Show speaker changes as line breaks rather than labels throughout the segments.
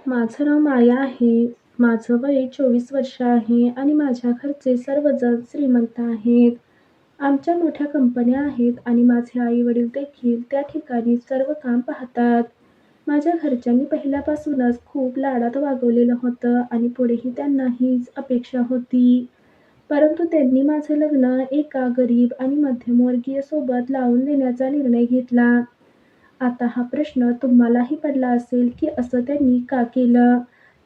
माझं नाव माया आहे. माझं वय 24 वर्ष आहे आणि माझ्या घरचे सर्वजण श्रीमंत आहेत. आमच्या मोठ्या कंपन्या आहेत आणि माझे आई-वडील देखील त्या ठिकाणी सर्व काम पाहतात. माझ्या घरच्यांनी पहिल्यापासूनच खूप लाडात वागवलेलं होतं आणि पुढेही त्यांना हीच अपेक्षा होती. परंतु त्यांनी माझं लग्न एका गरीब आणि मध्यमवर्गीय सोबत लावून देण्याचा निर्णय घेतला. आता हा प्रश्न तुम्हालाही पडला असेल, की असं त्यांनी का केलं?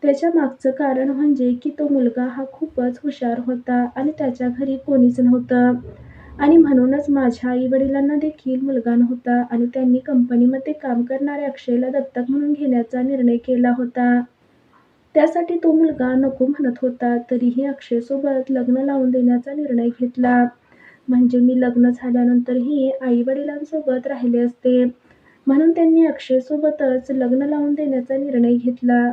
त्याच्या मागचं कारण म्हणजे की तो मुलगा हा खूपच हुशार होता आणि त्याच्या घरी कोणीच नव्हतं आणि म्हणूनच माझ्या आई-वडिलांना देखील मुलगा नव्हता आणि त्यांनी कंपनीमध्ये काम करणाऱ्या अक्षयला दत्तक म्हणून घेण्याचा निर्णय केला होता. त्यासाठी तो मुलगा नको म्हणत होता, तरीही अक्षयसोबत लग्न लावून देण्याचा निर्णय घेतला. म्हणजे मी लग्न झाल्यानंतरही आई-वडिलांसोबत राहिले असते. म्हणून त्यांनी अक्षयसोबतच लग्न लावून देण्याचा निर्णय घेतला.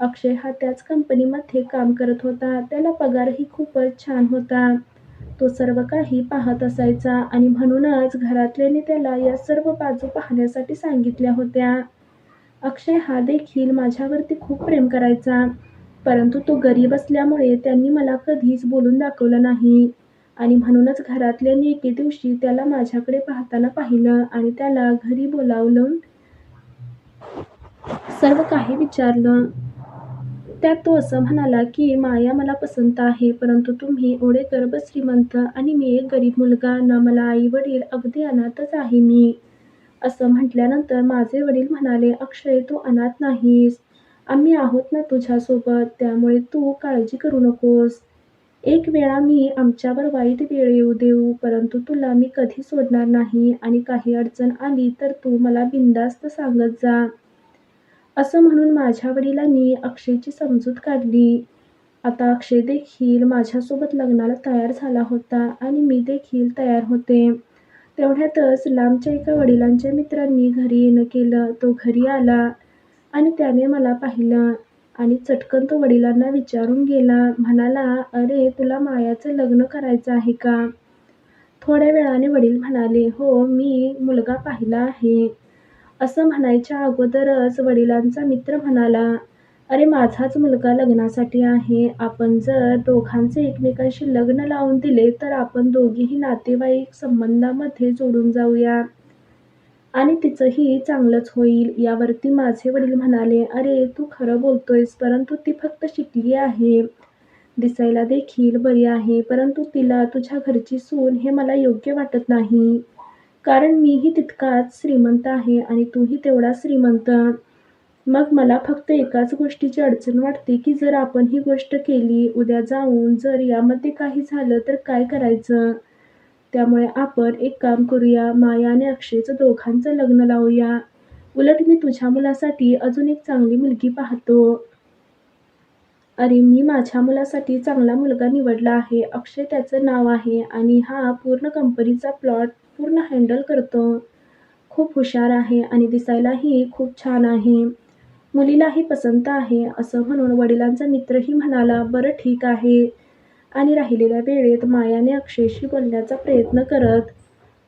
अक्षय हा त्याच कंपनीमध्ये काम करत होता. त्याला पगारही खूपच छान होता. तो सर्व काही पाहत असायचा आणि म्हणूनच घरातल्यांनी त्याला या सर्व बाजू पाहण्यासाठी सांगितल्या होत्या. अक्षय हा देखील माझ्यावरती खूप प्रेम करायचा. परंतु तो गरीब असल्यामुळे त्यांनी मला कधीच बोलून दाखवलं नाही आणि म्हणूनच घरातल्यांनी एके दिवशी त्याला माझ्याकडे पाहताना पाहिलं आणि त्याला घरी बोलावून सर्व काही विचारलं. त्यात तो असं म्हणाला, की "माया मला पसंत आहे, परंतु तुम्ही एवढे गर्भ श्रीमंत आणि मी एक गरीब मुलगा, ना मला आई-वडील, अगदी अनाथच आहे मी." असं म्हटल्यानंतर माझे वडील म्हणाले, "अक्षय, तू अनाथ नाहीस. आम्ही आहोत ना तुझ्यासोबत, त्यामुळे तू काळजी करू नकोस. एक वेळा मी आमच्यावर वाईट वेळ येऊ देऊ, परंतु तुला मी कधी सोडणार नाही आणि काही अडचण आली तर तू मला बिनधास्त सांगत जा." असं म्हणून माझ्या वडिलांनी अक्षयची समजूत काढली. आता अक्षय देखील माझ्यासोबत लग्नाला तयार झाला होता आणि मी देखील तयार होते. तेवढ्यातच लांबच्या एका वडिलांच्या मित्रांनी घरी येणं केलं. तो घरी आला आणि त्याने मला पाहिलं आणि चटकन तो वडिलांना विचारून गेला. म्हणाला, "अरे, तुला मायाचं लग्न करायचं आहे का?" थोड्या वेळाने वडील म्हणाले, "हो, मी मुलगा पाहिला आहे." असं म्हणायच्या अगोदरच वडिलांचा मित्र म्हणाला, "अरे, माझाच मुलगा लग्नासाठी आहे. आपण जर दोघांचे एकमेकांशी लग्न लावून दिले, तर आपण दोघेही नातेवाईक संबंधामध्ये जोडून जाऊया आणि तिचंही चांगलंच होईल." यावरती माझे वडील म्हणाले, "अरे, तू खरं बोलतोयस, परंतु ती फक्त शिकली आहे. दिसायला देखील बरी आहे, परंतु तिला तुझ्या घरची सून हे मला योग्य वाटत नाही. कारण मीही तितकाच श्रीमंत आहे आणि तूही तेवढाच श्रीमंत. मग मला फक्त एकाच गोष्टीची अडचण वाटते, की जर आपण ही गोष्ट केली, उद्या जाऊन जर यामध्ये काही झालं तर काय करायचं? त्यामुळे आपण एक काम करूया, माया आणि अक्षयचं दोघांचं लग्न लावूया. उलट मी तुझ्या मुलासाठी अजून एक चांगली मुलगी पाहतो." "अरे, मी माझ्या मुलासाठी चांगला मुलगा निवडला आहे. अक्षय त्याचं नाव आहे आणि हा पूर्ण कंपनीचा प्लॉट पूर्ण हँडल करतो. खूप हुशार आहे आणि दिसायलाही खूप छान आहे. मुलीलाही पसंत आहे." असं म्हणून वडिलांचा मित्रही म्हणाला, "बरं, ठीक आहे." आणि राहिलेल्या वेळेत मायाने अक्षयशी बोलण्याचा प्रयत्न करत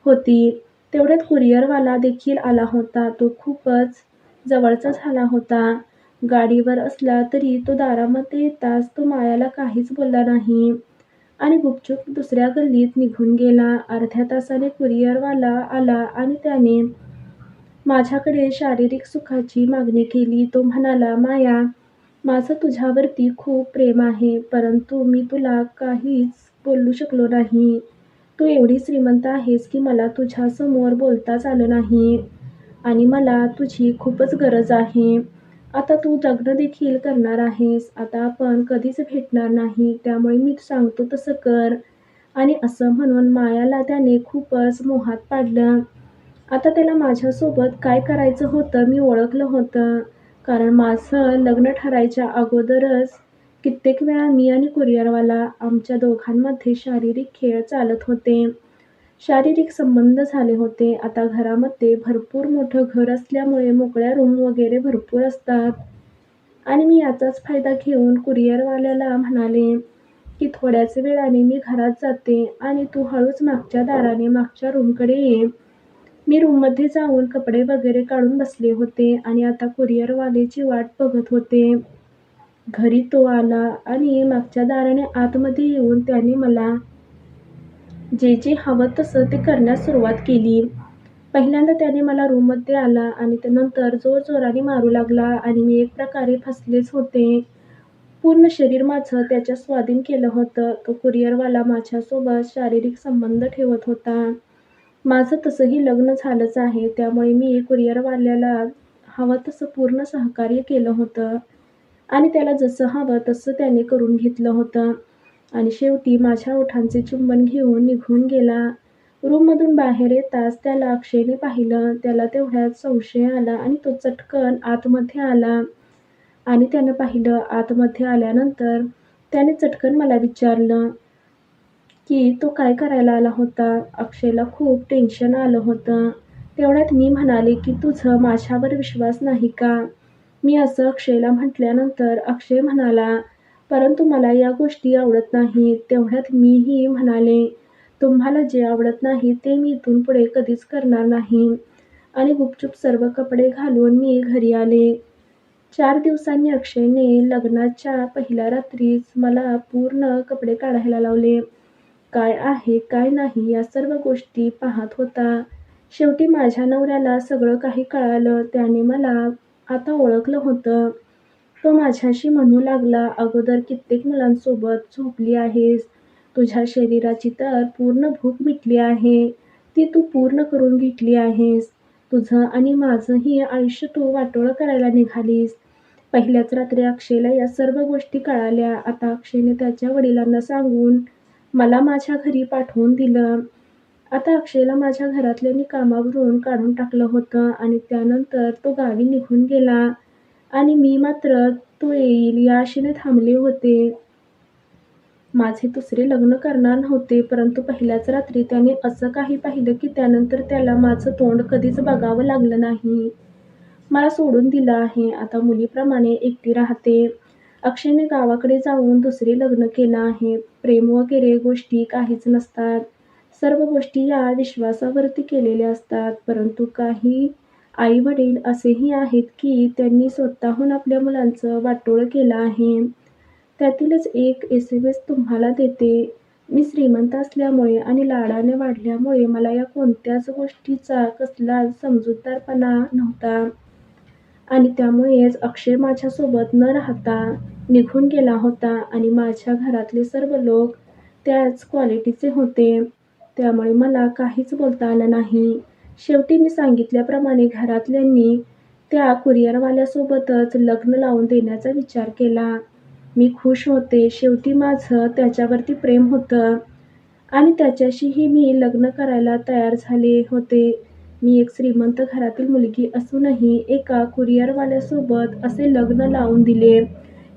होती. तेवढ्यात कुरिअरवाला देखील आला होता. तो खूपच जवळचा झाला होता. गाडीवर असला तरी तो दारामध्ये येताच तो मायाला काहीच बोलला नाही आणि गुपचूप दुसऱ्या गल्लीत निघून गेला. अर्ध्या तासाने कुरिअरवाला आला आणि त्याने माझ्याकडे शारीरिक सुखाची मागणी केली. तो म्हणाला, "माया, माझं तुझ्यावरती खूप प्रेम आहे, परंतु मी तुला काहीच बोलू शकलो नाही. तू एवढी श्रीमंत आहेस की मला तुझ्यासमोर बोलताच आलं नाही आणि मला तुझी खूपच गरज आहे. आता तू लग्न देखील करणार आहेस. आता आपण कधीच भेटणार नाही. त्यामुळे मी सांगतो तसं कर." आणि असं म्हणून मायाला त्याने खूपच मोहात पाडलं. आता त्याला माझ्यासोबत काय करायचं होतं मी ओळखलं होतं. कारण माझं लग्न ठरायच्या अगोदरच कित्येक वेळा मी आणि कुरिअरवाला आमच्या दोघांमध्ये शारीरिक खेळ चालत होते. शारीरिक संबंध झाले होते. आता घरामध्ये भरपूर मोठं घर असल्यामुळे मोकळ्या रूम वगैरे भरपूर असतात आणि मी याचाच फायदा घेऊन कुरिअरवाल्याला म्हणाले, की "थोड्याच वेळाने मी घरात जाते आणि तू हळूच मागच्या दाराने मागच्या रूमकडे ये." मी रूममध्ये जाऊन कपडे वगैरे काढून बसले होते आणि आता कुरिअरवाल्याची वाट बघत होते. घरी तो आला आणि मागच्या दाराने आतमध्ये येऊन त्याने मला जे हवं तसं ते करण्यास सुरुवात केली. पहिल्यांदा त्याने मला रूममध्ये आला आणि त्यानंतर जोरजोराने मारू लागला आणि मी एक प्रकारे फसलेच होते. पूर्ण शरीर माझं त्याच्या स्वाधीन केलं होतं. तो कुरिअरवाला माझ्यासोबत शारीरिक संबंध ठेवत होता. माझं तसंही लग्न झालंच आहे, त्यामुळे मी कुरिअरवाल्याला हवं तसं पूर्ण सहकार्य केलं होतं आणि त्याला जसं हवं तसं त्याने करून घेतलं होतं आणि शेवटी माझ्या ओठांचे चुंबन घेऊन निघून गेला. रूममधून बाहेर येताच त्याला अक्षयने पाहिलं. त्याला तेवढ्यात संशय आला आणि तो चटकन आतमध्ये आला आणि त्यानं पाहिलं. आतमध्ये आल्यानंतर त्याने चटकन मला विचारलं की तो काय करायला आला होता. अक्षयला खूप टेन्शन आलं होतं. तेवढ्यात मी म्हणाले की तुझं माझ्यावर विश्वास नाही का? मी असं अक्षयला म्हटल्यानंतर अक्षय म्हणाला, परंतु मला या गोष्टी आवडत नाहीत. तेवढ्यात मीही म्हणाले, तुम्हाला जे आवडत नाही ते मी इथून पुढे कधीच करणार नाही आणि गुपचूप सर्व कपडे घालून मी घरी आले. 4 दिवसांनी अक्षयने लग्नाच्या पहिल्या रात्रीच मला पूर्ण कपडे काढायला लावले. काय आहे, काय नाही या सर्व गोष्टी पाहत होता. शेवटी माझ्या नवऱ्याला सगळं काही कळालं. त्याने मला आता ओळखलं होतं. तो माझ्याशी म्हणू लागला, अगोदर कित्येक मुलांसोबत झोपली आहेस. तुझ्या शरीराची तर पूर्ण भूक मिटली आहे. ती तू पूर्ण करून घेतली आहेस. तुझं आणि माझंही आयुष्य तू वाटोळं करायला निघालीस. पहिल्याच रात्री अक्षयला या सर्व गोष्टी कळाल्या. आता अक्षयने त्याच्या वडिलांना सांगून मला माझ्या घरी पाठवून दिलं. आता अक्षयला माझ्या घरातल्यांनी कामावरून काढून टाकलं होतं आणि त्यानंतर तो गावी निघून गेला आणि मी मात्र तो येईल या आशेने थांबले होते. माझे दुसरे लग्न करणार नव्हते, परंतु पहिल्याच रात्री त्याने असं काही पाहिलं की त्यानंतर त्याला माझं तोंड कधीच बघावं लागलं नाही. मला सोडून दिलं आहे. आता मुलीप्रमाणे एकटी राहते. अक्षयने गावाकडे जाऊन दुसरे लग्न केलं आहे. प्रेम वगैरे गोष्टी काहीच नसतात. सर्व गोष्टी या विश्वासावरती केलेल्या असतात. परंतु काही आई-वडील असेही आहेत की त्यांनी स्वतःहून आपल्या मुलांचं वाटोळं केलं आहे. त्यातीलच एक एस-एम-एस तुम्हाला देते. मी श्रीमंत असल्यामुळे आणि लाडाने वाढल्यामुळे मला या कोणत्याच गोष्टीचा कसलाच समजूतदारपणा नव्हता आणि त्यामुळेच अक्षय माझ्यासोबत न राहता निघून गेला होता आणि माझ्या घरातले सर्व लोक त्याच क्वालिटीचे होते. त्यामुळे मला काहीच बोलता आलं नाही. शेवटी मी सांगितल्याप्रमाणे घरातल्यांनी त्या कुरिअरवाल्यासोबतच लग्न लावून देण्याचा विचार केला. मी खुश होते. शेवटी माझं त्याच्यावरती प्रेम होतं आणि त्याच्याशीही मी लग्न करायला तयार झाले होते. मी एक श्रीमंत घरातील मुलगी असूनही एका कुरिअरवाल्यासोबत असे लग्न लावून दिले.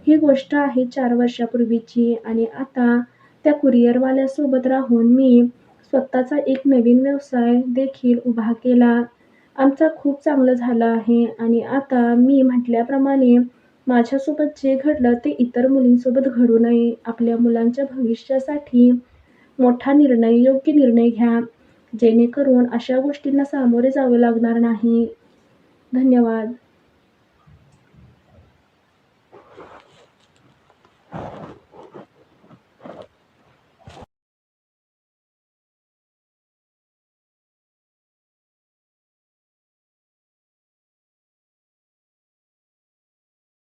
ही गोष्ट आहे 4 वर्षापूर्वीची आणि आता त्या कुरिअरवाल्यासोबत राहून मी स्वतःचा एक नवीन व्यवसाय देखील उभा केला. आमचं खूप चांगलं झालं आहे आणि आता मी म्हटल्याप्रमाणे माझ्यासोबत जे घडलं ते इतर मुलींसोबत घडू नये. आपल्या मुलांच्या भविष्यासाठी मोठा निर्णय, योग्य निर्णय घ्या, जेणेकरून अशा गोष्टींना सामोरे जावं लागणार नाही. धन्यवाद.